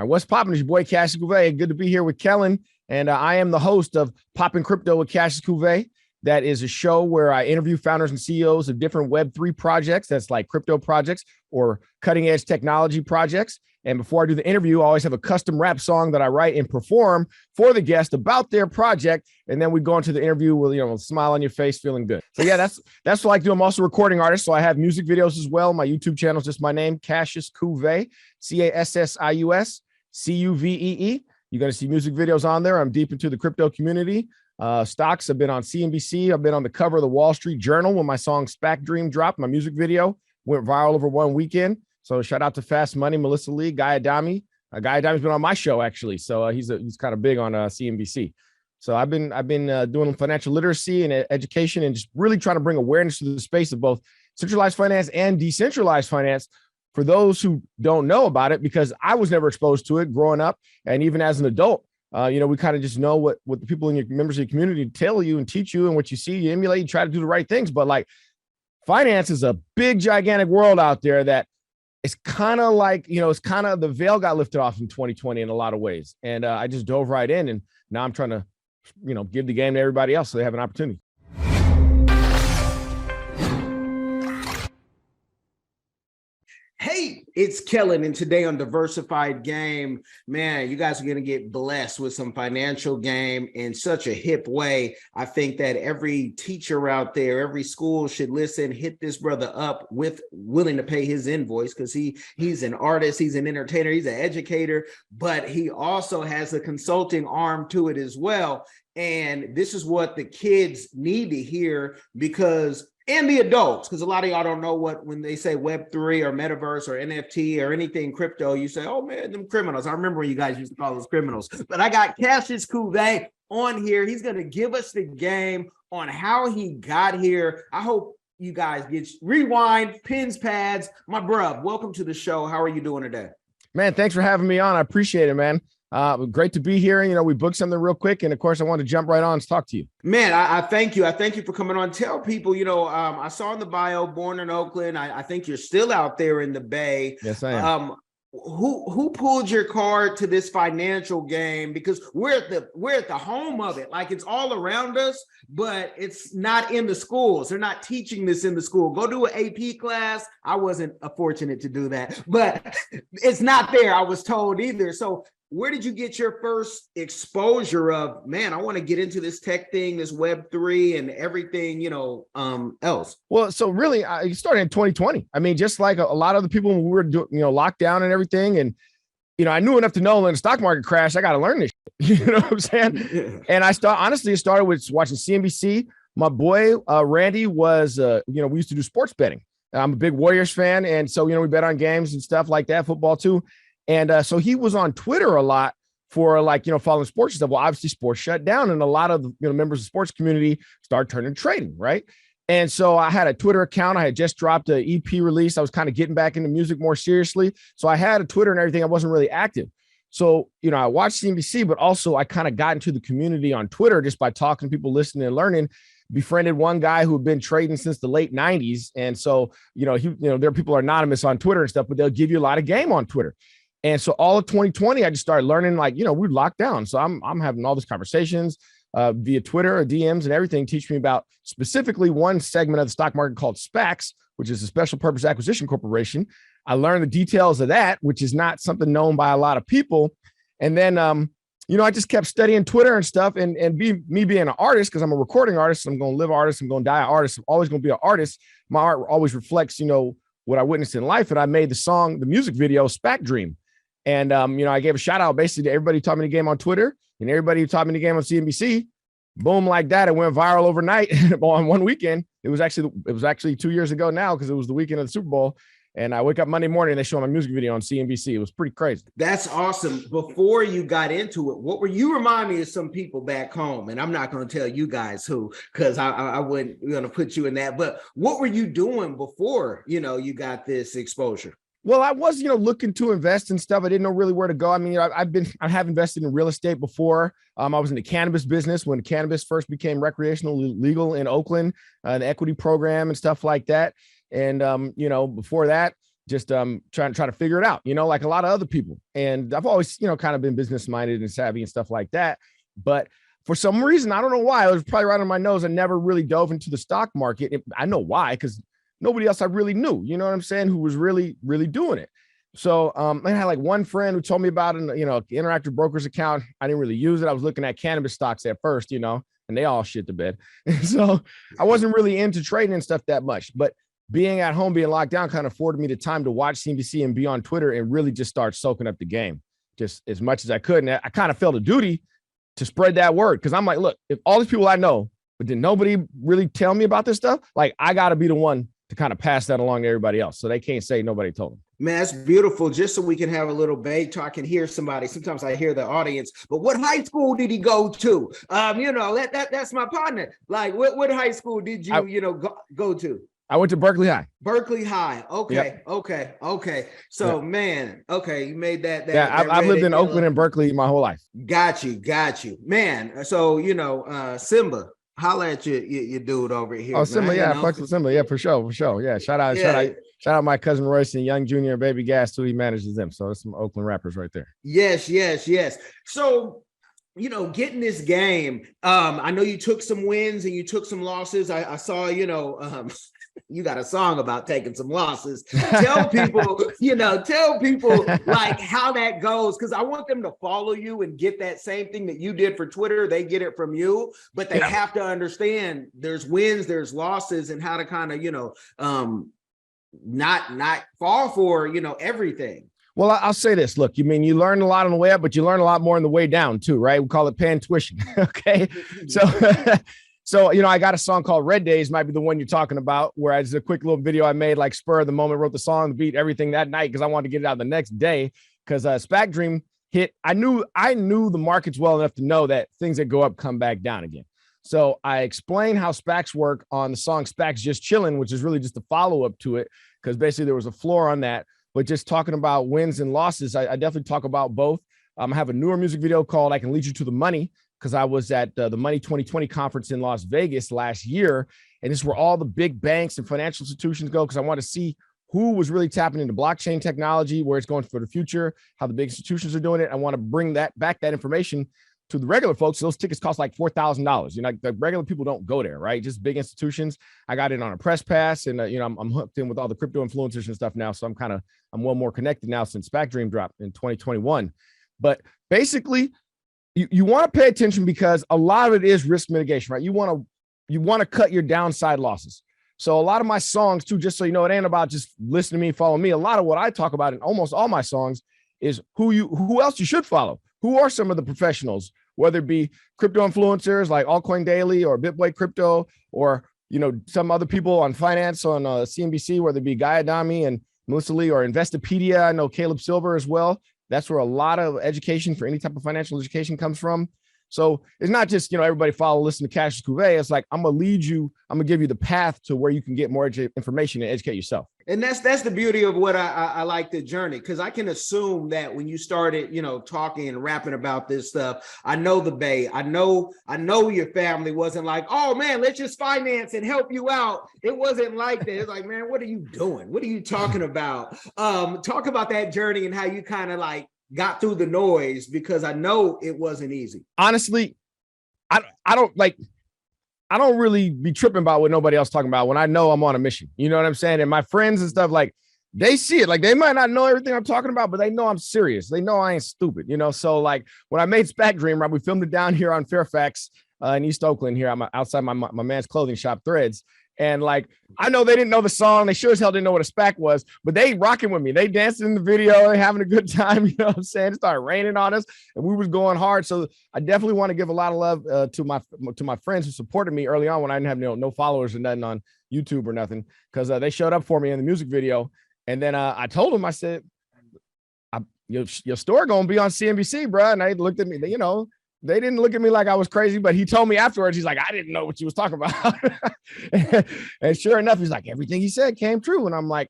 All right, what's poppin'? It's your boy Cassius Couve. Good to be here with Kellen, and I am the host of Poppin' Crypto with Cassius Couve. That is a show where I interview founders and CEOs of different Web3 projects. That's like crypto projects or cutting edge technology projects. And before I do the interview, I always have a custom rap song that I write and perform for the guest about their project. And then we go into the interview with, a smile on your face, feeling good. So yeah, that's what I like to do. I'm also a recording artist. So I have music videos as well. My YouTube channel is just my name, Cassius Couve, Cassius Cuvee. You're going to see music videos on there. I'm deep into the crypto community. Stocks. I've been on CNBC. I've been on the cover of the Wall Street Journal when my song SPAC Dream dropped. My music video went viral over one weekend. So shout out to Fast Money, Melissa Lee, Guy Adami. Guy Adami's been on my show actually. So he's kind of big on CNBC. So I've been doing financial literacy and education and just really trying to bring awareness to the space of both centralized finance and decentralized finance for those who don't know about it, because I was never exposed to it growing up. And even as an adult, we kind of just know what the people in your members of your community tell you and teach you, and what you see, you emulate, you try to do the right things. But like finance is a big, gigantic world out there that it's kind of like, it's kind of the veil got lifted off in 2020 in a lot of ways. And I just dove right in, and now I'm trying to, give the game to everybody else so they have an opportunity. Hey, it's Kellen, and today on Diversified Game, man, you guys are going to get blessed with some financial game in such a hip way. I think that every teacher out there, every school should listen, hit this brother up with willing to pay his invoice, because he's an artist, he's an entertainer, he's an educator, but he also has a consulting arm to it as well. And this is what the kids need to hear, and the adults, because a lot of y'all don't know when they say Web3 or metaverse or NFT or anything crypto, you say, oh man, them criminals. I remember when you guys used to call us criminals. But I got Cassius Couve on here. He's going to give us the game on how he got here. I hope you guys get rewind, pens, pads. My bruh, welcome to the show. How are you doing today? Man, thanks for having me on. I appreciate it, man. Great to be here. We booked something real quick. And of course, I want to jump right on and talk to you. Man, I thank you. I thank you for coming on. Tell people, I saw in the bio, born in Oakland. I think you're still out there in the Bay. Yes, I am. Who pulled your card to this financial game? Because we're at the home of it. Like, it's all around us, but it's not in the schools. They're not teaching this in the school. Go do an AP class. I wasn't fortunate to do that, but it's not there, I was told, either. So where did you get your first exposure of, man, I want to get into this tech thing, this Web3 and everything, else? Well, so really, it started in 2020. I mean, just like a lot of the people when we were doing, locked down and everything. And, I knew enough to know when the stock market crashed, I got to learn this shit, you know what I'm saying? Yeah. And it started with watching CNBC. My boy, Randy was, we used to do sports betting. I'm a big Warriors fan. And so, we bet on games and stuff like that, football too. And so he was on Twitter a lot for following sports stuff. Well, obviously sports shut down, and a lot of members of the sports community started turning to trading, right? And so I had a Twitter account. I had just dropped an EP release. I was kind of getting back into music more seriously. So I had a Twitter and everything. I wasn't really active. So, I watched CNBC, but also I kind of got into the community on Twitter just by talking to people, listening and learning. Befriended one guy who had been trading since the late 90s. And so, there are people are anonymous on Twitter and stuff, but they'll give you a lot of game on Twitter. And so all of 2020, I just started learning, we're locked down. So I'm having all these conversations via Twitter or DMs and everything, teach me about specifically one segment of the stock market called SPACs, which is a special purpose acquisition corporation. I learned the details of that, which is not something known by a lot of people. And then, I just kept studying Twitter and stuff, and me being an artist, because I'm a recording artist, I'm going to live artist, I'm going to die an artist. I'm always going to be an artist. My art always reflects, what I witnessed in life. And I made the music video, SPAC Dream. And, I gave a shout out basically to everybody who taught me the game on Twitter and everybody who taught me the game on CNBC. Boom, like that. It went viral overnight on one weekend. It was actually 2 years ago now, because it was the weekend of the Super Bowl. And I wake up Monday morning and they show my music video on CNBC. It was pretty crazy. That's awesome. Before you got into it, you remind me of some people back home, and I'm not going to tell you guys who, because I wouldn't going to put you in that. But what were you doing before, you got this exposure? Well, I was, looking to invest in stuff. I didn't know really where to go. I mean, I have invested in real estate before. I was in the cannabis business when cannabis first became recreational legal in Oakland, the equity program and stuff like that. And, before that, just trying to figure it out, like a lot of other people. And I've always, kind of been business minded and savvy and stuff like that. But for some reason, I don't know why, it was probably right on my nose. I never really dove into the stock market. I know why, because nobody else I really knew, you know what I'm saying, who was really, really doing it. So I had like one friend who told me about an, interactive brokers account. I didn't really use it. I was looking at cannabis stocks at first, and they all shit the bed. So I wasn't really into trading and stuff that much, but being at home, being locked down kind of afforded me the time to watch CNBC and be on Twitter and really just start soaking up the game just as much as I could. And I kind of felt a duty to spread that word. Cause I'm like, look, if all these people I know, but then nobody really tell me about this stuff, like I got to be the one to kind of pass that along to everybody else. So they can't say nobody told them. Man, that's beautiful. Just so we can have a little debate, so I can hear somebody. Sometimes I hear the audience, but what high school did he go to? That's my partner. Like, what high school did you, go to? I went to Berkeley High. Berkeley High. Okay. Yep. Okay. So, man, okay. You made that. I've lived in Oakland and Berkeley my whole life. Got you. Man. So, Simba, holla at your dude over here. Oh, Simba. Yeah. Fuck with Simba. Yeah, for sure. Yeah. Shout out my cousin Royce and Young Jr. and Baby Gas too. He manages them. So there's some Oakland rappers right there. Yes. So, getting this game, I know you took some wins and you took some losses. I saw, you got a song about taking some losses. Tell people like how that goes, because I want them to follow you and get that same thing that you did for Twitter. They get it from you, but they have to understand there's wins, there's losses, and how to kind of, not fall for, everything. Well, I'll say this. Look, you learn a lot on the way up, but you learn a lot more on the way down too, right? We call it pan tuition. Okay. So, I got a song called Red Days, might be the one you're talking about, where I just a quick little video I made, like spur of the moment, wrote the song, the beat, everything that night, because I wanted to get it out the next day. Because SPAC Dream hit, I knew the markets well enough to know that things that go up come back down again. So I explained how SPACs work on the song SPACs Just Chillin', which is really just a follow-up to it, because basically there was a floor on that. But just talking about wins and losses, I definitely talk about both. I have a newer music video called I Can Lead You to the Money, because I was at the Money 2020 conference in Las Vegas last year. And this is where all the big banks and financial institutions go, because I want to see who was really tapping into blockchain technology, where it's going for the future, how the big institutions are doing it. I want to bring that information to the regular folks. So those tickets cost like $4,000. The regular people don't go there, right? Just big institutions. I got it on a press pass, and I'm hooked in with all the crypto influencers and stuff now. So I'm well more connected now since SPAC Dream dropped in 2021. But basically, you want to pay attention, because a lot of it is risk mitigation, right? You want to cut your downside losses. So a lot of my songs too, just so you know, it ain't about just listen to me, follow me. A lot of what I talk about in almost all my songs is who else you should follow. Who are some of the professionals, whether it be crypto influencers like Altcoin Daily or BitBoy Crypto, or some other people on finance on CNBC, whether it be Guy Adami and Melissa Lee, or Investopedia. I know Caleb Silver as well. That's where a lot of education for any type of financial education comes from. So it's not just, everybody follow, listen to Cassius Cuvée. It's like, I'm going to lead you. I'm going to give you the path to where you can get more information and educate yourself. And that's the beauty of what I like the journey, because I can assume that when you started, talking and rapping about this stuff, I know the Bay, I know your family wasn't like, oh man, let's just finance and help you out. It wasn't like that. It's like, man, what are you doing? What are you talking about? Talk about that journey and how you kind of like got through the noise, because I know it wasn't easy. Honestly, I don't really be tripping about what nobody else talking about when I know I'm on a mission. You know what I'm saying? And my friends and stuff, like, they see it. Like, they might not know everything I'm talking about, but they know I'm serious. They know I ain't stupid, So like when I made SPAC Dream, right, we filmed it down here on Fairfax in East Oakland here. I'm outside my man's clothing shop, Threads. And like, I know they didn't know the song. They sure as hell didn't know what a SPAC was, but they rocking with me. They dancing in the video. They having a good time. You know what I'm saying? It started raining on us and we was going hard. So I definitely want to give a lot of love to my friends who supported me early on when I didn't have no followers or nothing on YouTube or nothing, because they showed up for me in the music video. And then I told them, I said, your store going to be on CNBC, bro. And they looked at me, they didn't look at me like I was crazy, but he told me afterwards, he's like, I didn't know what you was talking about. And sure enough, he's like, everything he said came true. And I'm like,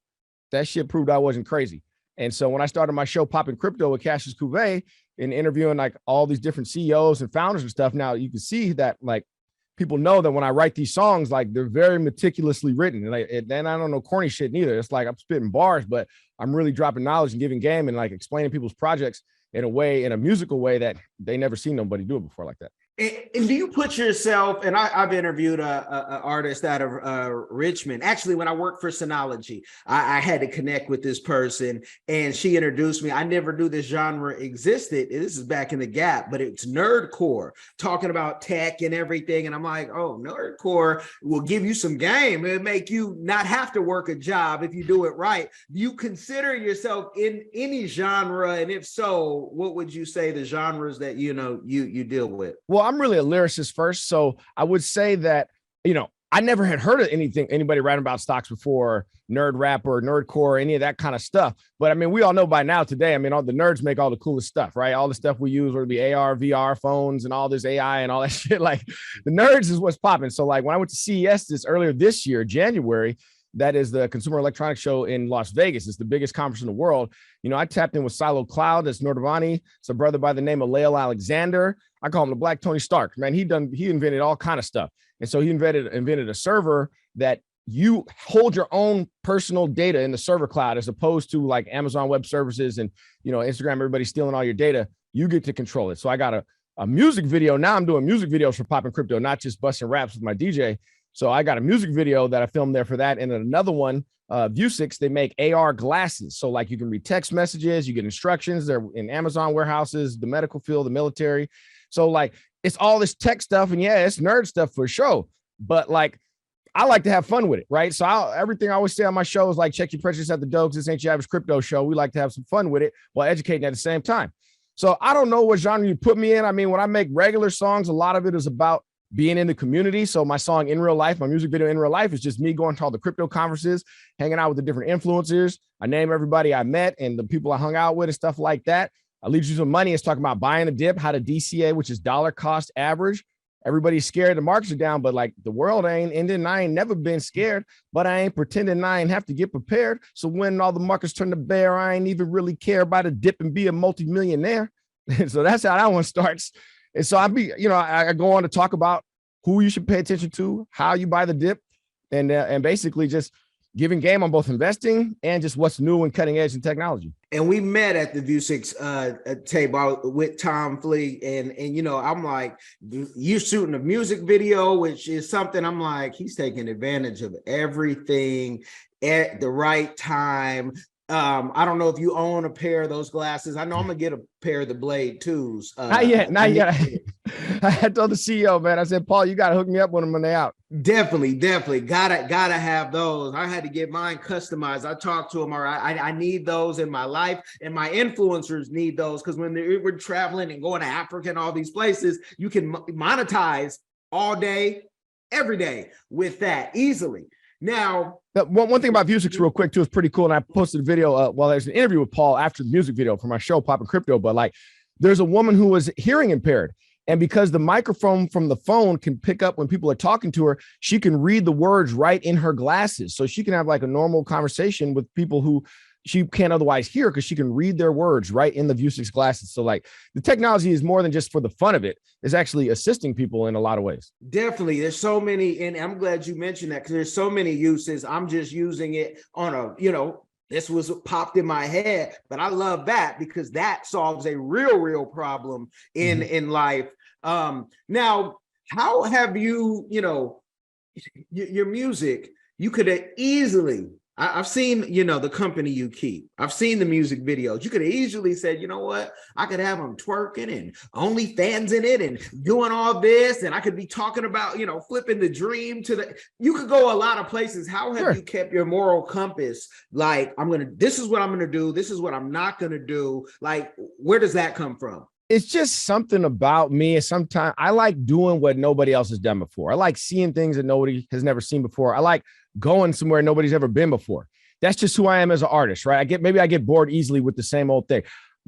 that shit proved I wasn't crazy. And so when I started my show, Popping Crypto with Cassius Cuvée, and interviewing like all these different CEOs and founders and stuff, now you can see that like people know that when I write these songs, like they're very meticulously written. And then I don't know corny shit neither. It's like I'm spitting bars, but I'm really dropping knowledge and giving game and like explaining people's projects in a musical way that they never seen nobody do it before like that. And do you put yourself, and I've interviewed a artist out of Richmond. Actually, when I worked for Synology, I had to connect with this person and she introduced me. I never knew this genre existed. This is back in the Gap, but it's nerdcore, talking about tech and everything. And I'm like, oh, nerdcore will give you some game. It'll make you not have to work a job if you do it right. Do you consider yourself in any genre? And if so, what would you say the genres that, you deal with? Well, I'm really a lyricist first. So I would say that, I never had heard of anybody writing about stocks before, nerd rap or nerdcore, any of that kind of stuff. But I mean, we all know by now today, I mean, all the nerds make all the coolest stuff, right? All the stuff we use, whether it be AR, VR phones and all this AI and all that shit. Like the nerds is what's popping. So like when I went to CES earlier this year, January, that is the Consumer Electronics Show in Las Vegas. It's the biggest conference in the world. I tapped in with Silo Cloud. That's Nordavani. It's a brother by the name of Lael Alexander. I call him the Black Tony Stark. Man, he invented all kind of stuff. And so he invented a server that you hold your own personal data in the server cloud, as opposed to like Amazon Web Services and, Instagram, everybody stealing all your data. You get to control it. So I got a music video. Now I'm doing music videos for Poppin' Crypto, not just busting raps with my DJ. So I got a music video that I filmed there for that. And then another one, Vuzix, they make AR glasses. So like you can read text messages, you get instructions. They're in Amazon warehouses, the medical field, the military. So like, it's all this tech stuff, and yeah, it's nerd stuff for sure. But like, I like to have fun with it, right? So everything I always say on my show is like, check your prejudice at the door, 'cause this ain't your average crypto show. We like to have some fun with it while educating at the same time. So I don't know what genre you put me in. I mean, when I make regular songs, a lot of it is about being in the community. So my song In Real Life, my music video In Real Life, is just me going to all the crypto conferences, hanging out with the different influencers. I name everybody I met and the people I hung out with and stuff like that. I leave you some money. It's talking about buying a dip, how to DCA, which is dollar cost average. Everybody's scared the markets are down, but like the world ain't ending. I ain't never been scared, but I ain't pretending I ain't have to get prepared. So when all the markets turn to bear, I ain't even really care about a dip and be a multimillionaire. So that's how that one starts. And so I go on to talk about who you should pay attention to, how you buy the dip, and basically just giving game on both investing and just what's new and cutting edge in technology. And we met at the Vuzix table with Tom Fleet, and I'm like, you're shooting a music video, which is something I'm like, he's taking advantage of everything at the right time. I don't know if you own a pair of those glasses. I know I'm gonna get a pair of the Blade 2s. Not yet. I told the CEO, man, I said, Paul, you gotta hook me up with them when they're out. Definitely. Gotta have those. I had to get mine customized. I talked to them. All right, I need those in my life, and my influencers need those, because when we're traveling and going to Africa and all these places, you can monetize all day, every day with that easily. Now, one thing about Vuzix real quick too is pretty cool. And I posted a video while there's an interview with Paul after the music video for my show, Poppin' Crypto. But like, there's a woman who was hearing impaired. And because the microphone from the phone can pick up when people are talking to her, she can read the words right in her glasses. So she can have like a normal conversation with people who she can't otherwise hear, because she can read their words right in the Vuzix glasses. So like, the technology is more than just for the fun of it. It's actually assisting people in a lot of ways. Definitely. There's so many, and I'm glad you mentioned that, because there's so many uses. I'm just using it on this was popped in my head, but I love that because that solves a real problem in life. Now, how have you, your music, you could have easily, I've seen, the company you keep. I've seen the music videos. You could have easily said, you know what? I could have them twerking and OnlyFans in it and doing all this. And I could be talking about, flipping the dream you could go a lot of places. How have you kept your moral compass? Like, this is what I'm going to do. This is what I'm not going to do. Like, where does that come from? It's just something about me. Sometimes I like doing what nobody else has done before. I like seeing things that nobody has never seen before. I like going somewhere nobody's ever been before. That's just who I am as an artist, right? Maybe I get bored easily with the same old thing.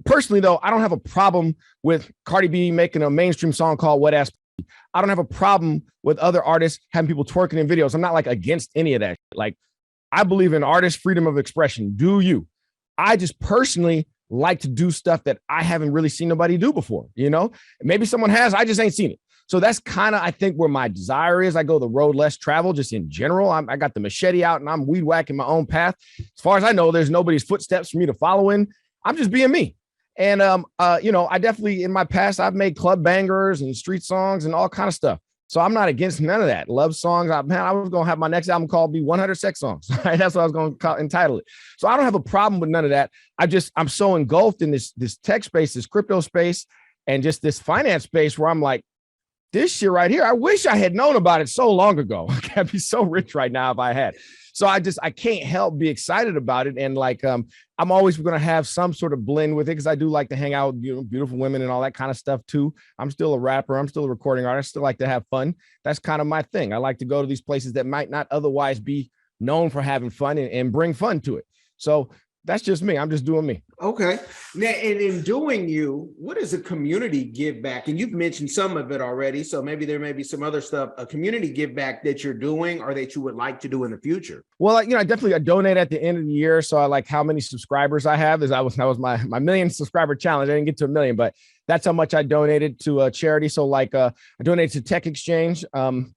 Personally, though, I don't have a problem with Cardi B making a mainstream song called Wet Ass. I don't have a problem with other artists having people twerking in videos. I'm not like against any of that. Like, I believe in artist freedom of expression. Do you? I just personally like to do stuff that I haven't really seen nobody do before. Maybe someone has, I just ain't seen it. So that's kind of, I think, where my desire is. I go the road less traveled just in general. I got the machete out and I'm weed whacking my own path. As far as I know, there's nobody's footsteps for me to follow in. I'm just being me. And, I definitely, in my past, I've made club bangers and street songs and all kind of stuff. So I'm not against none of that. Love songs. I was going to have my next album called be 100 sex songs. Right? That's what I was going to entitle it. So I don't have a problem with none of that. I'm so engulfed in this tech space, this crypto space, and just this finance space where I'm like, this shit right here, I wish I had known about it so long ago. I'd be so rich right now if I had. So I can't help be excited about it. And I'm always going to have some sort of blend with it because I do like to hang out with beautiful women and all that kind of stuff too. I'm still a rapper. I'm still a recording artist. Still like to have fun. That's kind of my thing. I like to go to these places that might not otherwise be known for having fun and bring fun to it. So that's just me. I'm just doing me. Okay. Now, and in doing you, what is a community give back? And you've mentioned some of it already. So maybe there may be some other stuff, a community give back that you're doing or that you would like to do in the future. Well, I donate at the end of the year. So I like how many subscribers I have. That was my million subscriber challenge. I didn't get to 1 million, but that's how much I donated to a charity. So I donated to Tech Exchange.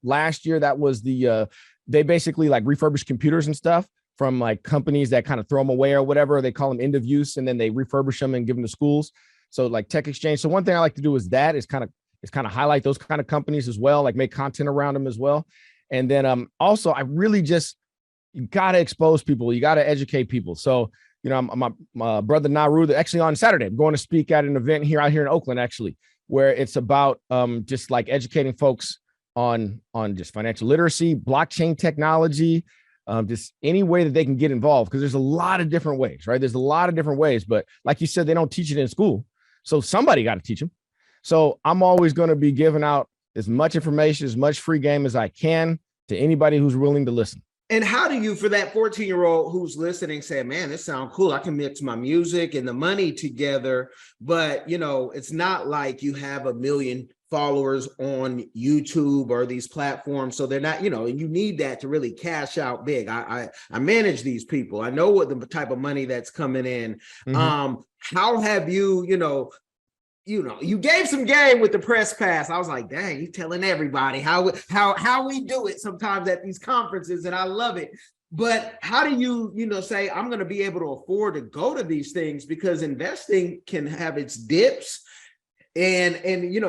Last year, that was they basically like refurbish computers and stuff from like companies that kind of throw them away or whatever. They call them end of use, and then they refurbish them and give them to schools. So like Tech Exchange. So one thing I like to do is kind of highlight those kind of companies as well, like make content around them as well. And then also I really you got to expose people. You got to educate people. So, my brother Naru, actually on Saturday, I'm going to speak at an event out here in Oakland, actually, where it's about just like educating folks on just financial literacy, blockchain technology, just any way that they can get involved, because there's a lot of different ways, right? There's a lot of different ways, but like you said, they don't teach it in school. So somebody got to teach them. So I'm always going to be giving out as much information, as much free game as I can to anybody who's willing to listen. And how do you, for that 14-year-old who's listening, say, man, this sounds cool. I can mix my music and the money together, but it's not like you have 1 million followers on YouTube or these platforms. So they're not, and you need that to really cash out big. I manage these people. I know what the type of money that's coming in. Mm-hmm. How have you gave some game with the press pass. I was like, dang, you telling everybody how we do it sometimes at these conferences, and I love it. But how do you, say I'm going to be able to afford to go to these things, because investing can have its dips. And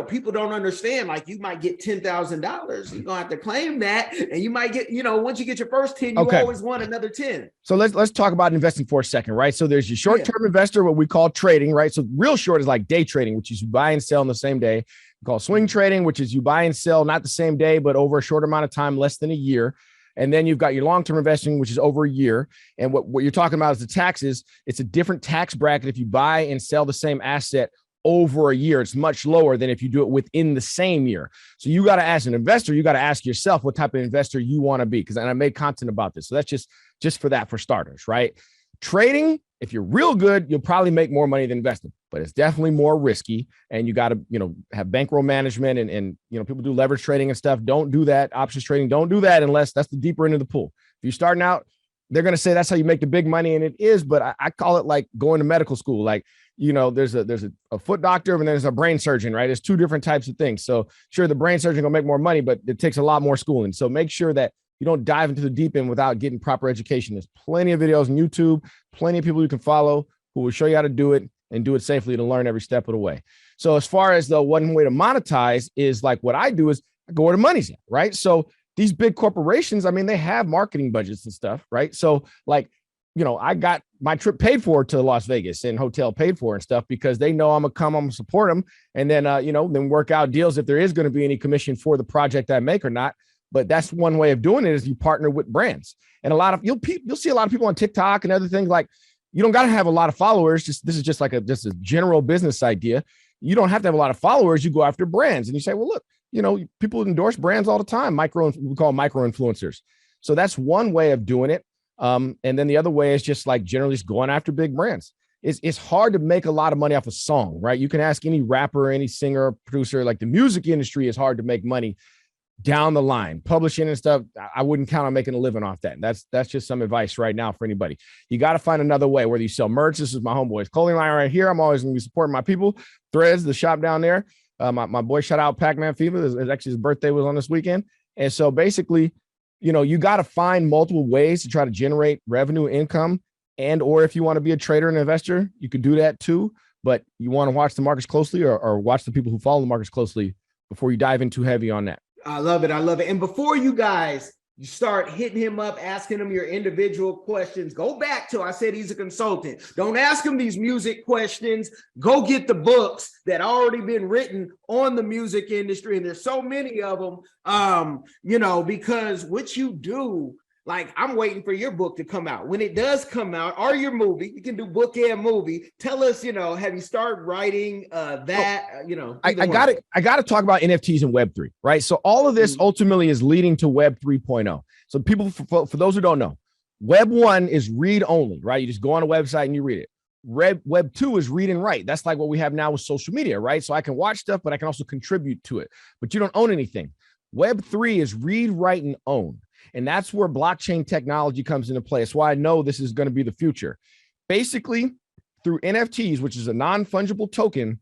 people don't understand, like you might get $10,000, you're gonna have to claim that, and you might get, once you get your first 10, you always want another 10. So let's talk about investing for a second, right? So there's your short-term investor, what we call trading, right? So real short is like day trading, which is you buy and sell in the same day. We call swing trading, which is you buy and sell not the same day, but over a short amount of time, less than a year. And then you've got your long-term investing, which is over a year. And what you're talking about is the taxes. It's a different tax bracket if you buy and sell the same asset over a year. It's much lower than if you do it within the same year. So you got to ask an investor, you got to ask yourself what type of investor you want to be. And I made content about this. So that's just for starters, right? Trading, if you're real good, you'll probably make more money than investing, but it's definitely more risky. And you got to, have bankroll management and people do leverage trading and stuff. Don't do that. Options trading, don't do that unless that's the deeper end of the pool. If you're starting out, they're going to say that's how you make the big money. And it is, but I call it like going to medical school. Like, there's a foot doctor and there's a brain surgeon, right? There's two different types of things. So sure, the brain surgeon gonna make more money, but it takes a lot more schooling. So make sure that you don't dive into the deep end without getting proper education. There's plenty of videos on YouTube, plenty of people you can follow who will show you how to do it and do it safely to learn every step of the way. So as far as the one way to monetize is like what I do is I go where the money's at, right? So these big corporations, they have marketing budgets and stuff, right? So like, I got my trip paid for to Las Vegas and hotel paid for and stuff because they know I'm gonna support them, and then then work out deals if there is going to be any commission for the project I make or not. But that's one way of doing it is you partner with brands, and you'll see a lot of people on TikTok and other things. Like you don't got to have a lot of followers. This is just a general business idea. You don't have to have a lot of followers. You go after brands and you say, well, look, people endorse brands all the time. We call micro influencers. So that's one way of doing it. And then the other way is just like generally just going after big brands. It's hard to make a lot of money off a song, right? You can ask any rapper, any singer, producer, like the music industry is hard to make money down the line. Publishing and stuff, I wouldn't count on making a living off that. That's just some advice right now for anybody. You got to find another way, whether you sell merch. This is my homeboy's clothing line right here. I'm always going to be supporting my people. Threads, the shop down there. My boy, shout out Pac-Man Fever. Actually, his birthday was on this weekend. And so basically, you got to find multiple ways to try to generate revenue, income, and or if you want to be a trader and investor, you could do that too. But you want to watch the markets closely or watch the people who follow the markets closely before you dive in too heavy on that. I love it. I love it. And before you guys start hitting him up, asking him your individual questions, go back to, I said he's a consultant. Don't ask him these music questions. Go get the books that already been written on the music industry. And there's so many of them, because what you do, like, I'm waiting for your book to come out. When it does come out, or your movie, you can do book and movie. Tell us, have you started writing that? I got to talk about NFTs and Web3, right? So all of this ultimately is leading to Web 3.0. So people, for those who don't know, Web 1 is read only, right? You just go on a website and you read it. Web 2 is read and write. That's like what we have now with social media, right? So I can watch stuff, but I can also contribute to it. But you don't own anything. Web 3 is read, write, and own. And that's where blockchain technology comes into play. That's why I know this is going to be the future. Basically, through NFTs, which is a non-fungible token,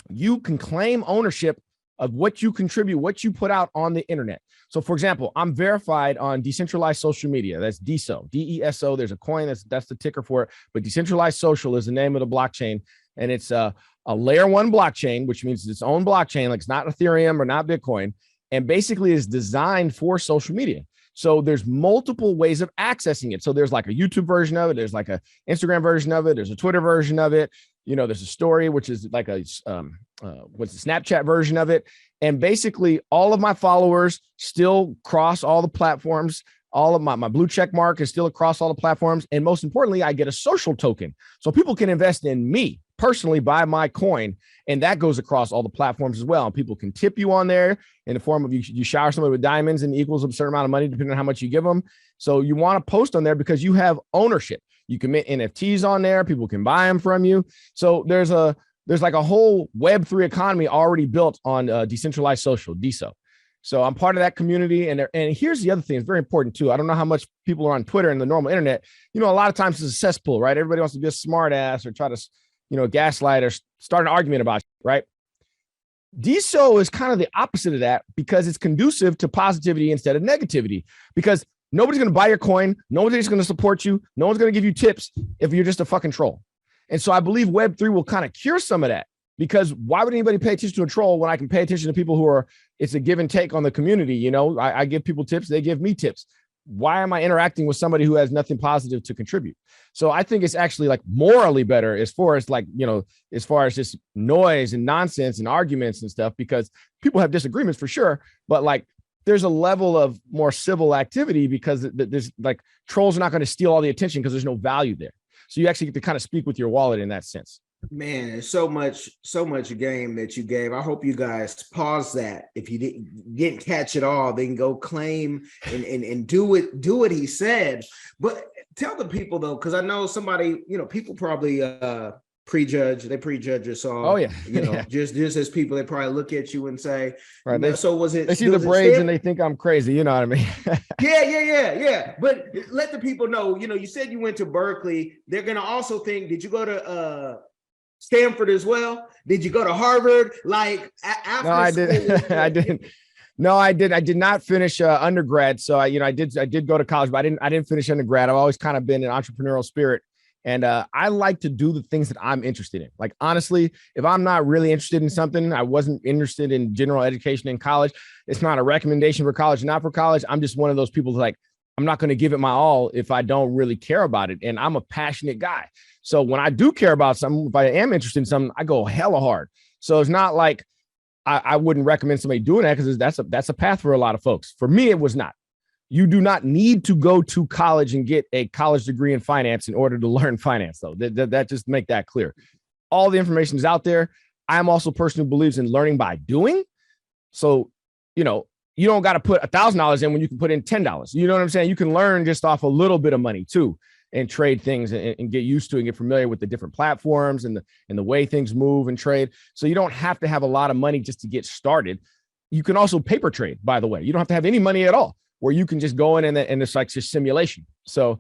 you can claim ownership of what you contribute, what you put out on the internet. So, for example, I'm verified on decentralized social media. That's DESO, DESO. There's a coin that's the ticker for it. But decentralized social is the name of the blockchain. And it's a layer 1 blockchain, which means it's its own blockchain. Like, it's not Ethereum or not Bitcoin. And basically is designed for social media. So there's multiple ways of accessing it. So there's like a YouTube version of it. There's like a Instagram version of it. There's a Twitter version of it. There's a story, which is like what's the Snapchat version of it. And basically all of my followers still cross all the platforms. All of my blue check mark is still across all the platforms. And most importantly, I get a social token. So people can invest in me personally, buy my coin, and that goes across all the platforms as well. And people can tip you on there in the form of you shower somebody with diamonds and equals a certain amount of money, depending on how much you give them. So you want to post on there because you have ownership. You can mint NFTs on there. People can buy them from you. So there's like a whole Web3 economy already built on decentralized social, DESO. So I'm part of that community. And here's the other thing. It's very important too. I don't know how much people are on Twitter and the normal internet. A lot of times it's a cesspool, right? Everybody wants to be a smart ass or try to gaslight or start an argument about it, right? DESO is kind of the opposite of that because it's conducive to positivity instead of negativity, because nobody's going to buy your coin. Nobody's going to support you. No one's going to give you tips if you're just a fucking troll. And so I believe Web3 will kind of cure some of that, because why would anybody pay attention to a troll when I can pay attention to people who are, it's a give and take on the community. I give people tips. They give me tips. Why am I interacting with somebody who has nothing positive to contribute? So I think it's actually like morally better as far as just noise and nonsense and arguments and stuff, because people have disagreements for sure. But like, there's a level of more civil activity because there's like trolls are not going to steal all the attention because there's no value there. So you actually get to kind of speak with your wallet in that sense. Man, there's so much game that you gave. I hope you guys pause that. If you didn't catch it all, then go claim and do what he said. But tell the people though, because I know somebody, people probably prejudge your song. Oh yeah. Just as people, they probably look at you and say, right. So was it? They see the braids and they think I'm crazy. You know what I mean? Yeah. But let the people know. You said you went to Berkeley. They're gonna also think, did you go to Stanford as well? Did you go to Harvard? Like after no, I did. I didn't. No, I did. I did not finish undergrad. So I did go to college, but I didn't finish undergrad. I've always kind of been an entrepreneurial spirit. And I like to do the things that I'm interested in. Like, honestly, if I'm not really interested in something, I wasn't interested in general education in college. It's not a recommendation for college, not for college. I'm just one of those people like, I'm not going to give it my all if I don't really care about it. And I'm a passionate guy. So when I do care about something, if I am interested in something, I go hella hard. So it's not like I wouldn't recommend somebody doing that, because that's a path for a lot of folks. For me, it was not. You do not need to go to college and get a college degree in finance in order to learn finance, though. That just make that clear. All the information is out there. I'm also a person who believes in learning by doing. So, you don't got to put $1,000 in when you can put in $10. You know what I'm saying? You can learn just off a little bit of money too, and trade things and get used to and get familiar with the different platforms and the way things move and trade. So you don't have to have a lot of money just to get started. You can also paper trade, by the way. You don't have to have any money at all, where you can just go in and it's like just simulation. So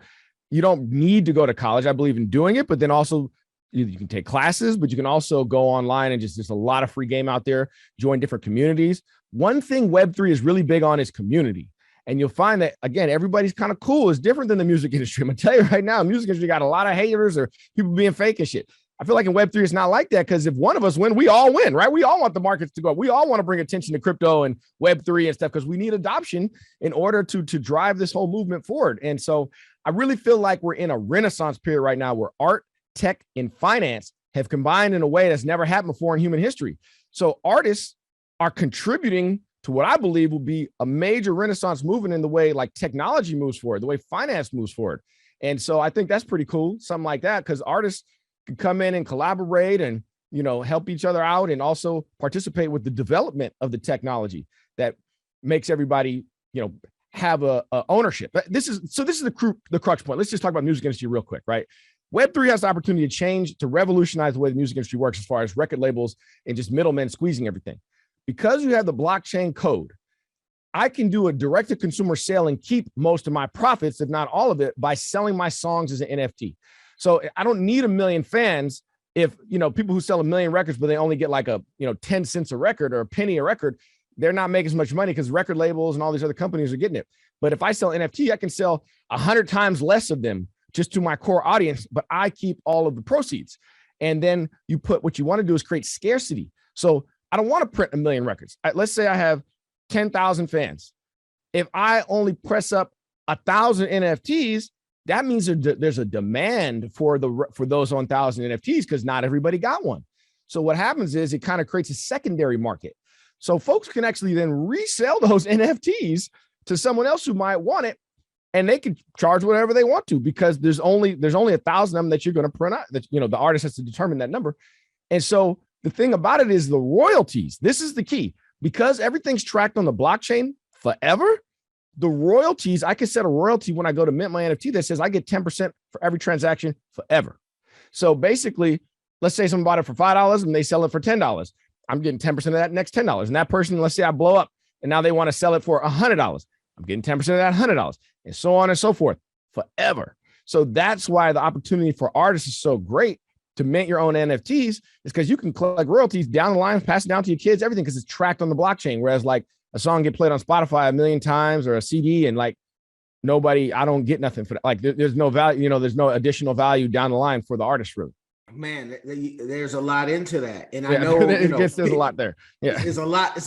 you don't need to go to college. I believe in doing it, but then also You can take classes, but you can also go online and just, there's a lot of free game out there, join different communities. One thing Web3 is really big on is community. And you'll find that, again, everybody's kind of cool. It's different than the music industry. I'm going to tell you right now, music industry got a lot of haters or people being fake and shit. I feel like in Web3, it's not like that, because if one of us win, we all win, right? We all want the markets to go up. We all want to bring attention to crypto and Web3 and stuff, because we need adoption in order to drive this whole movement forward. And so I really feel like we're in a renaissance period right now where art, tech, and finance have combined in a way that's never happened before in human history. So artists are contributing to what I believe will be a major renaissance movement in the way like technology moves forward, the way finance moves forward. And so I think that's pretty cool, something like that, because artists can come in and collaborate and, you know, help each other out and also participate with the development of the technology that makes everybody, you know, have a ownership. But this is the crux point. Let's just talk about music industry real quick, right? Web3 has the opportunity to change, to revolutionize the way the music industry works as far as record labels and just middlemen squeezing everything. Because you have the blockchain code, I can do a direct-to-consumer sale and keep most of my profits, if not all of it, by selling my songs as an NFT. So I don't need 1 million fans if, you know, people who sell 1 million records, but they only get like 10 cents a record or a penny a record, they're not making as much money because record labels and all these other companies are getting it. But if I sell NFT, I can sell 100 times less of them just to my core audience, but I keep all of the proceeds. And then you put, what you want to do is create scarcity. So I don't want to print 1 million records. Let's say I have 10,000 fans. If I only press up 1,000 NFTs, that means there's a demand for those 1,000 NFTs, because not everybody got one. So what happens is it kind of creates a secondary market. So folks can actually then resell those NFTs to someone else who might want it, and they can charge whatever they want to, because there's only 1,000 of them that you're going to print out. That, you know, the artist has to determine that number. And so the thing about it is the royalties. This is the key, because everything's tracked on the blockchain forever. The royalties, I can set a royalty when I go to mint my NFT that says I get 10% for every transaction forever. So basically, let's say someone bought it for $5 and they sell it for $10. I'm getting 10% of that next $10. And that person, let's say I blow up and now they want to sell it for $100. I'm getting 10% of that $100, and so on and so forth forever. So that's why the opportunity for artists is so great to mint your own NFTs, is because you can collect royalties down the line, pass it down to your kids, everything, because it's tracked on the blockchain. Whereas like a song get played on Spotify 1 million times or a CD, and like I don't get nothing for that. Like there's no value, you know, there's no additional value down the line for the artist, really. Man, there's a lot into that, and I know, there's a lot there. Yeah, it's a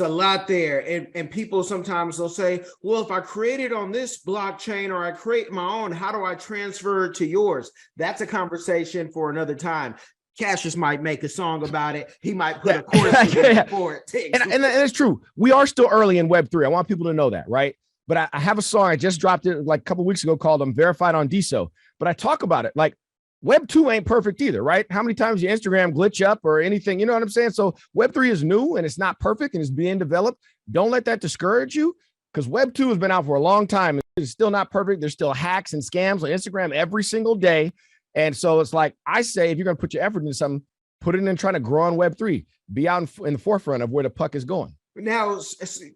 lot there, and people sometimes they'll say, well, if I create it on this blockchain or I create my own, how do I transfer it to yours? That's a conversation for another time. Cassius might make a song about it. He might put a chorus for it. And it's true. We are still early in Web3. I want people to know that, right? But I have a song, I just dropped it like a couple of weeks ago called Verified on DSO. But I talk about it like Web 2 ain't perfect either, right? How many times your Instagram glitch up or anything, you know what I'm saying? So Web 3 is new and it's not perfect and it's being developed. Don't let that discourage you, because Web 2 has been out for a long time. It's still not perfect. There's still hacks and scams on Instagram every single day. And so it's like, I say, if you're going to put your effort into something, put it in trying to grow on Web 3. Be out in the forefront of where the puck is going. Now,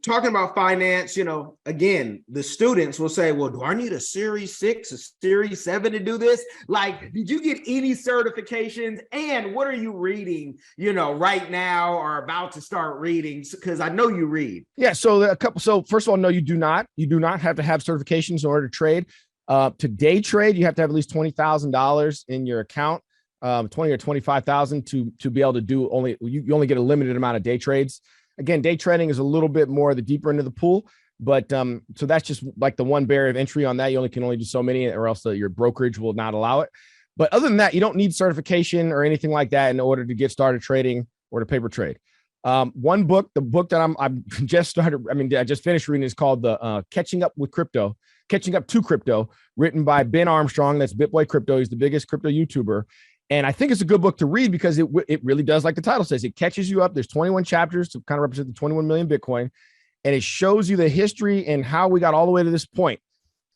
talking about finance, you know, again, the students will say, well, do I need a Series 6, a Series 7 to do this? Like, did you get any certifications? And what are you reading, you know, right now or about to start reading? Because I know you read. Yeah. So first of all, no, you do not. You do not have to have certifications in order to trade. To day trade, you have to have at least $20,000 in your account, 20 or 25,000 to be able to do you only get a limited amount of day trades. Again, day trading is a little bit more the deeper into the pool, but so that's just like the one barrier of entry on that. You can only do so many, or else your brokerage will not allow it. But other than that, you don't need certification or anything like that in order to get started trading or to paper trade. The book that I just finished reading is called Catching Up to Crypto, written by Ben Armstrong. That's BitBoy Crypto. He's the biggest crypto YouTuber. And I think it's a good book to read because it really does, like the title says, it catches you up. There's 21 chapters to kind of represent the 21 million Bitcoin. And it shows you the history and how we got all the way to this point.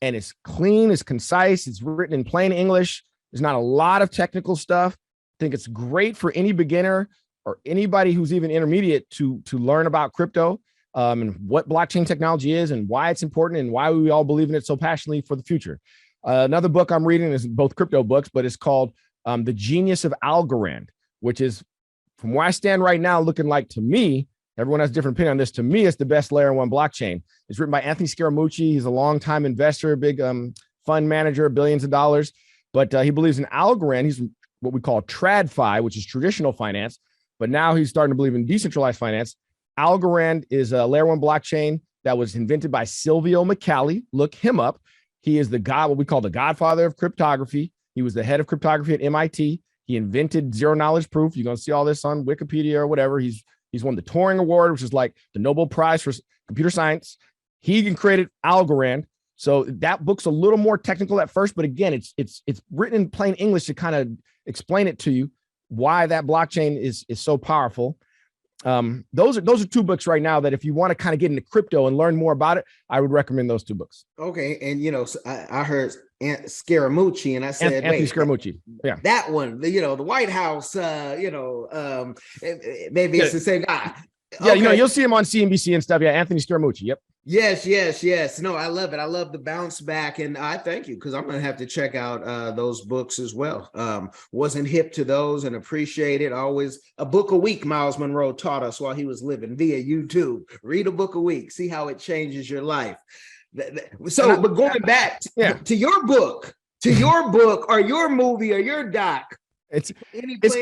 And it's clean, it's concise, it's written in plain English. There's not a lot of technical stuff. I think it's great for any beginner or anybody who's even intermediate to learn about crypto and what blockchain technology is and why it's important and why we all believe in it so passionately for the future. Another book I'm reading is both crypto books, but it's called The Genius of Algorand, which is, from where I stand right now, looking like, to me, everyone has a different opinion on this. To me, it's the best layer one blockchain. It's written by Anthony Scaramucci. He's a longtime investor, big fund manager, billions of dollars. But he believes in Algorand. He's what we call TradFi, which is traditional finance. But now he's starting to believe in decentralized finance. Algorand is a layer one blockchain that was invented by Silvio McCallie. Look him up. He is what we call the godfather of cryptography. He was the head of cryptography at MIT. He invented zero knowledge proof. You're going to see all this on Wikipedia or whatever. He's won the Turing Award, which is like the Nobel Prize for computer science. He created Algorand. So that book's a little more technical at first, but again, it's written in plain English to kind of explain it to you why that blockchain is so powerful. Those are two books right now that if you want to kind of get into crypto and learn more about it, I would recommend those two books. Okay. And, so I heard Scaramucci and I said, Anthony Scaramucci. Yeah. That one, the White House, maybe it's the same guy. Yeah. Okay. You'll see him on CNBC and stuff. Yeah. Anthony Scaramucci. Yep. Yes. No, I love it. I love the bounce back, and I thank you, because I'm going to have to check out those books as well. Wasn't hip to those and appreciate it. Always a book a week, Miles Monroe taught us while he was living, via YouTube. Read a book a week. See how it changes your life. So, but going back to your book, or your movie, or your doc, it's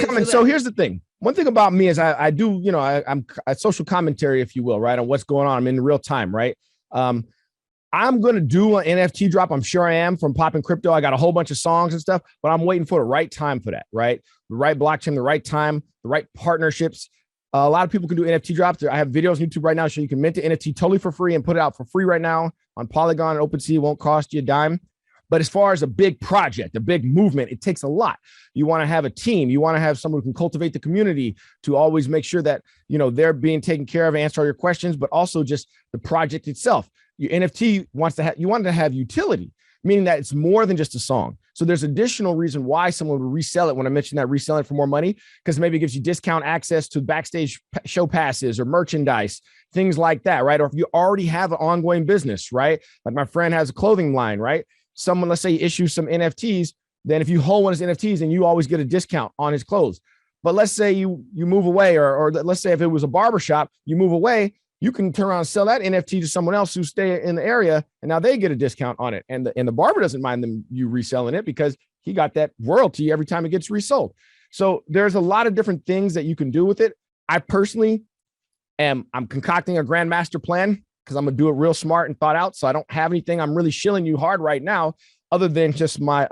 coming. So here's the thing. One thing about me is I do, I'm a social commentary, if you will, right, on what's going on. I'm in real time, right? I'm going to do an NFT drop. I'm sure I am, from Poppin' Crypto. I got a whole bunch of songs and stuff, but I'm waiting for the right time for that, right? The right blockchain, the right time, the right partnerships. A lot of people can do NFT drops. I have videos on YouTube right now so you can mint the NFT totally for free and put it out for free right now on Polygon and OpenSea. It won't cost you a dime. But as far as a big project, a big movement, it takes a lot. You want to have a team. You want to have someone who can cultivate the community to always make sure that, they're being taken care of, answer all your questions, but also just the project itself. Your NFT want it to have utility, meaning that it's more than just a song. So there's additional reason why someone would resell it. When I mentioned that, resell it for more money, because maybe it gives you discount access to backstage show passes or merchandise, things like that, right? Or if you already have an ongoing business, right? Like my friend has a clothing line, right? Someone, let's say, issues some NFTs, then if you hold one of his NFTs, then you always get a discount on his clothes. But let's say you move away, or let's say if it was a barbershop, you move away, you can turn around and sell that NFT to someone else who stay in the area, and now they get a discount on it. And the barber doesn't mind them you reselling it, because he got that royalty every time it gets resold. So there's a lot of different things that you can do with it. I personally I'm concocting a grand master plan, because I'm going to do it real smart and thought out. So I don't have anything I'm really shilling you hard right now, other than just my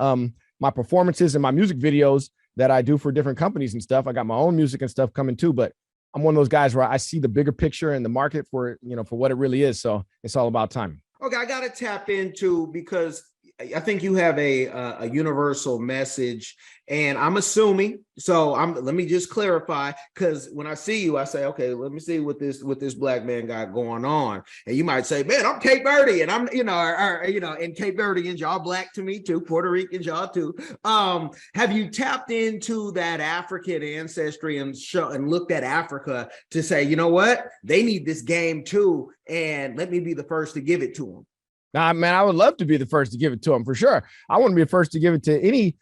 performances and my music videos that I do for different companies and stuff. I got my own music and stuff coming too, but I'm one of those guys where I see the bigger picture and the market for what it really is. So it's all about time. Okay, I got to tap into, because I think you have a universal message, and I'm assuming. So let me just clarify, because when I see you, I say, okay, let me see what this black man got going on, and you might say, man, I'm Cape Verde, and I'm and Cape Verdeans, y'all black to me too, Puerto Ricans, y'all too. Have you tapped into that African ancestry and looked at Africa to say, you know what, they need this game too, and let me be the first to give it to them? Nah, man, I would love to be the first to give it to them, for sure. I want to be the first to give it to any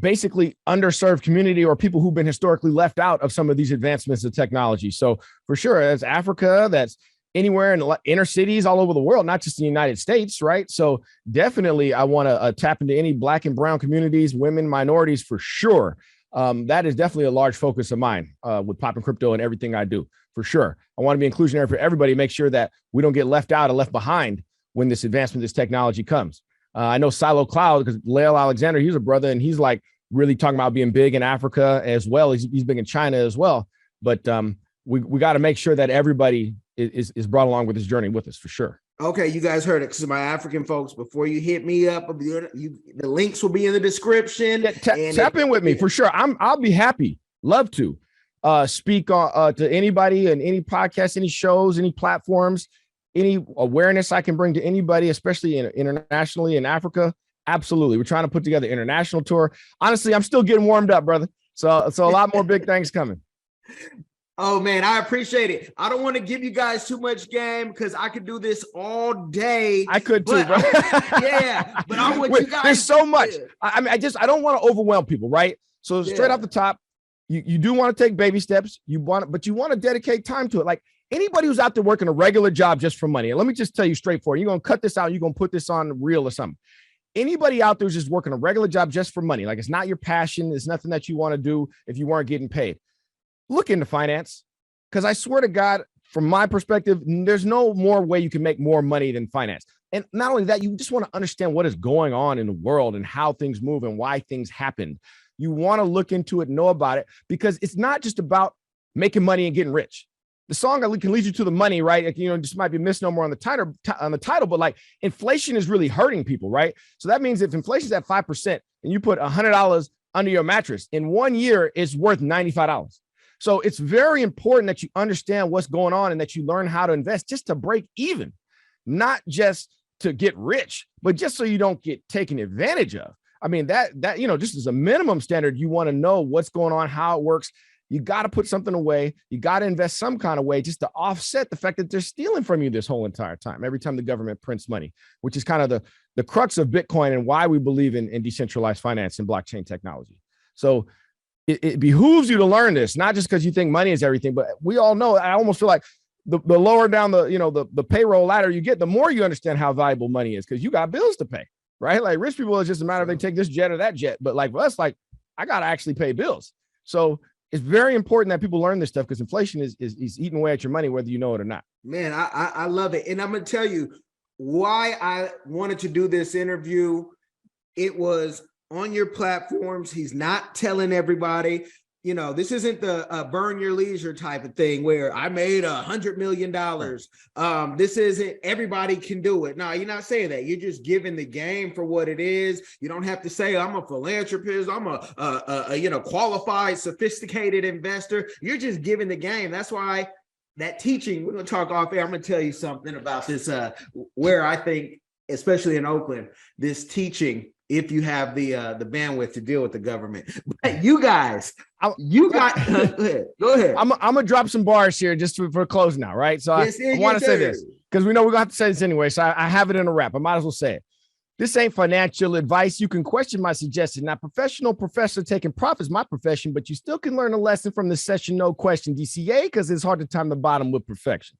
basically underserved community or people who've been historically left out of some of these advancements of technology. So for sure, that's Africa, that's anywhere in the inner cities all over the world, not just the United States, right? So definitely I want to tap into any black and brown communities, women, minorities, for sure. That is definitely a large focus of mine with Poppin' Crypto and everything I do, for sure. I want to be inclusionary for everybody, make sure that we don't get left out or left behind when this advancement, this technology comes. I know Silo Cloud, because Lael Alexander, he's a brother, and he's like really talking about being big in Africa as well. He's big in China as well. But we got to make sure that everybody is brought along with this journey with us, for sure. Okay, you guys heard it. Because my African folks, before you hit me up, the links will be in the description. Yeah, tap in with me, for sure. I'll be happy, love to speak to anybody and any podcast, any shows, any platforms, any awareness I can bring to anybody, especially internationally in Africa. Absolutely. We're trying to put together an international tour. Honestly, I'm still getting warmed up, brother. So a lot more big things coming. Oh, man, I appreciate it. I don't want to give you guys too much game, because I could do this all day. I could too, bro. Yeah, but I want you guys. There's so much. I mean, I don't want to overwhelm people, right? So straight off the top, you do want to take baby steps. But you want to dedicate time to it. Like anybody who's out there working a regular job just for money. And let me just tell you straightforward. You're going to cut this out. You're going to put this on reel or something. Anybody out there who's just working a regular job just for money, like it's not your passion. It's nothing that you want to do if you weren't getting paid. Look into finance. Because I swear to God, from my perspective, there's no more way you can make more money than finance. And not only that, you just want to understand what is going on in the world and how things move and why things happen. You want to look into it, know about it, because it's not just about making money and getting rich. The song can lead you to the money, right? Like, just might be a misnomer on the title, but like inflation is really hurting people, right? So that means if inflation's at 5% and you put $100 under your mattress, in 1 year, it's worth $95. So it's very important that you understand what's going on and that you learn how to invest just to break even, not just to get rich, but just so you don't get taken advantage of. I mean, that just as a minimum standard, you want to know what's going on, how it works. You got to put something away. You got to invest some kind of way just to offset the fact that they're stealing from you this whole entire time, every time the government prints money, which is kind of the crux of Bitcoin and why we believe in decentralized finance and blockchain technology. So it behooves you to learn this, not just because you think money is everything, but we all know, I almost feel like the lower down the payroll ladder you get, the more you understand how valuable money is, because you got bills to pay, right? Like rich people, it's just a matter of they take this jet or that jet. But like for us, like I got to actually pay bills. So it's very important that people learn this stuff because inflation is eating away at your money, whether you know it or not. Man, I love it. And I'm going to tell you why I wanted to do this interview. It was on your platforms. He's not telling everybody, this isn't the burn your leisure type of thing where I made $100 million. This isn't everybody can do it. No, you're not saying that. You're just giving the game for what it is. You don't have to say I'm a philanthropist. I'm a qualified, sophisticated investor. You're just giving the game. That's why that teaching, we're going to talk off air. I'm going to tell you something about this, where I think, especially in Oakland, this teaching, if you have the bandwidth to deal with the government. But you guys, go ahead. I'm gonna drop some bars here just for closing out, right? So I want to say this because we know we're gonna have to say this anyway. So I have it in a wrap. I might as well say it. This ain't financial advice. You can question my suggestion. Now, professional professor taking profits, my profession, but you still can learn a lesson from the session. No question, DCA, because it's hard to time the bottom with perfection.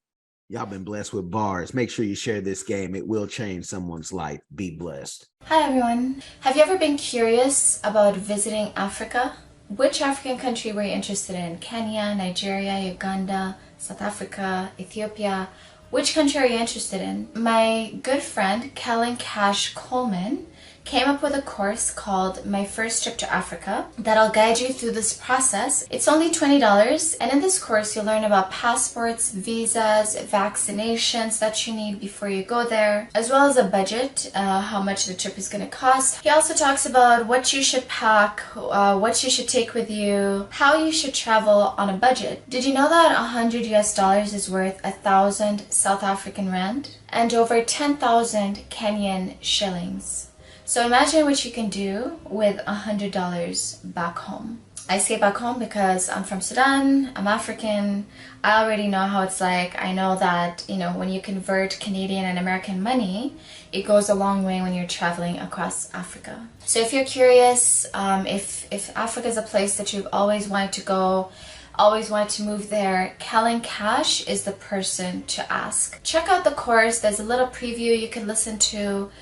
Y'all been blessed with bars. Make sure you share this game. It will change someone's life. Be blessed. Hi, everyone. Have you ever been curious about visiting Africa? Which African country were you interested in? Kenya, Nigeria, Uganda, South Africa, Ethiopia? Which country are you interested in? My good friend, Kellen Cash Coleman, came up with a course called My First Trip to Africa that'll guide you through this process. It's only $20, and in this course you'll learn about passports, visas, vaccinations that you need before you go there, as well as a budget, how much the trip is going to cost. He also talks about what you should pack, what you should take with you, how you should travel on a budget. Did you know that $100 is worth 1,000 South African rand and over 10,000 Kenyan shillings? So imagine what you can do with $100 back home. I say back home because I'm from Sudan, I'm African, I already know how it's like. I know that, when you convert Canadian and American money, it goes a long way when you're traveling across Africa. So if you're curious, if Africa is a place that you've always wanted to go, always wanted to move there, Kellen Cash is the person to ask. Check out the course. There's a little preview you can listen to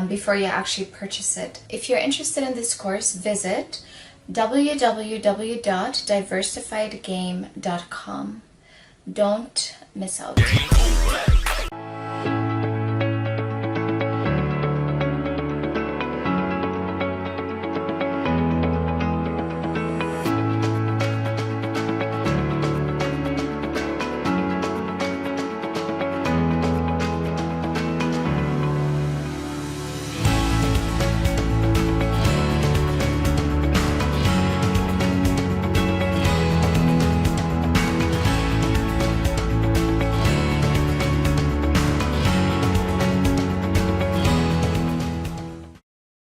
before you actually purchase it. If you're interested in this course, visit www.diversifiedgame.com. Don't miss out.